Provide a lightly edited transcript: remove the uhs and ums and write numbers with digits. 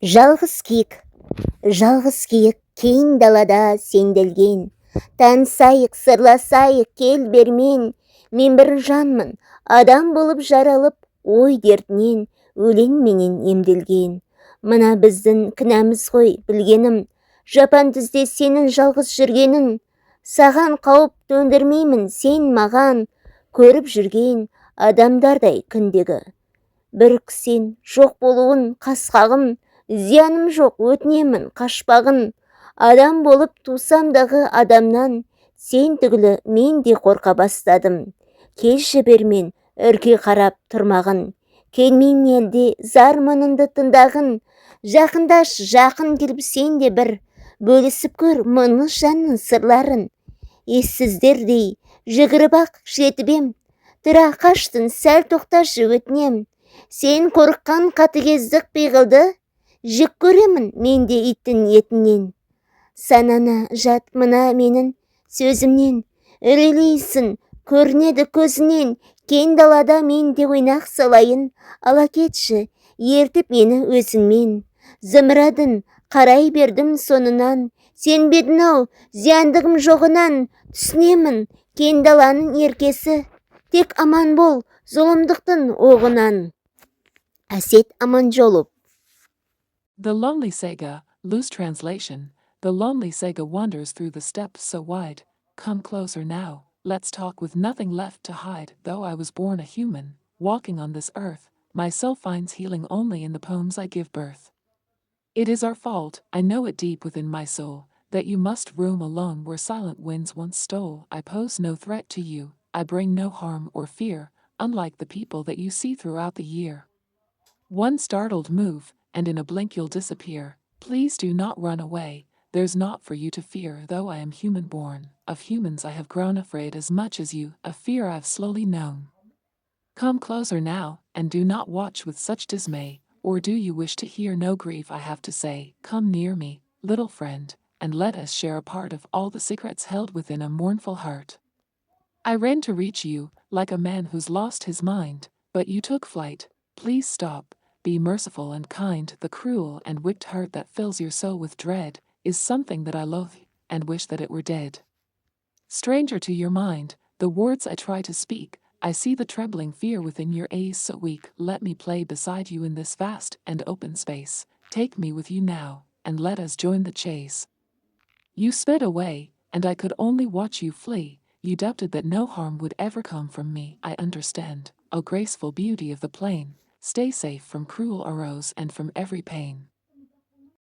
Жалғыз киік кең далада сенделген. Танысайық, сырласайық, кел бермен. Мен бір жанмын, адам болып жаралып, ой дертінен, өлеңменен емделген. Мына біздің кінәміз ғой, білгенім, жапан түзде сенің жалғыз жүргенің. Саған қауіп төндірмеймін, сен маған көріп жүрген адамдардай күндегі. Бір сен жоқ болуын қасқағым, зияным жоқ, өтінемін қашпағын. Адам болып тусамдағы адамнан, сен түгілі мен де қорқа бастадым. Келші бермен үрке қарап тұрмағын, келмейін елде зар мұнынды тыңдағын. Жақындаш, жақын келіп сен де бір, бөлісіп көр мұңлы жанның сырларын. Ессіздердей жүгіріп ақ жетіп ем, тұра қаштың, сәл тоқташы өтінем. Сен қорыққан қатыгездік пиғылды, жек көремін мен де иттің етінен. Санана жат мына менің сөзімнен, үрейлейсің, көрінеді көзінен. Кең далада мен де ойнақ салайын, ала кетші, ертіп мені өзіңмен. Зымырадың, қарай бердім сонынан, сенбедің-ау, зияндығым жоғынан. Түсінемін, кең даланың еркесі, тек аман бол зұлымдықтың оғынан. Әсет Аманжолов. The Lonely Saga, loose translation. The lonely saga wanders through the steppes so wide. Come closer now, let's talk with nothing left to hide. Though I was born a human, walking on this earth, my soul finds healing only in the poems I give birth. It is our fault, I know it deep within my soul, that you must roam alone where silent winds once stole. I pose no threat to you, I bring no harm or fear, unlike the people that you see throughout the year. One startled move, and in a blink you'll disappear. Please do not run away, there's naught for you to fear. Though I am human born, of humans I have grown afraid as much as you, a fear I've slowly known. Come closer now, and do not watch with such dismay, or do you wish to hear no grief I have to say? Come near me, little friend, and let us share a part of all the secrets held within a mournful heart. I ran to reach you, like a man who's lost his mind, but you took flight. Please stop, be merciful and kind. The cruel and wicked heart that fills your soul with dread is something that I loathe and wish that it were dead. Stranger to your mind, the words I try to speak, I see the trembling fear within your eyes so weak. Let me play beside you in this vast and open space. Take me with you now, and let us join the chase. You sped away, and I could only watch you flee. You doubted that no harm would ever come from me. I understand, O graceful beauty of the plain. Stay safe from cruel arrows and from every pain.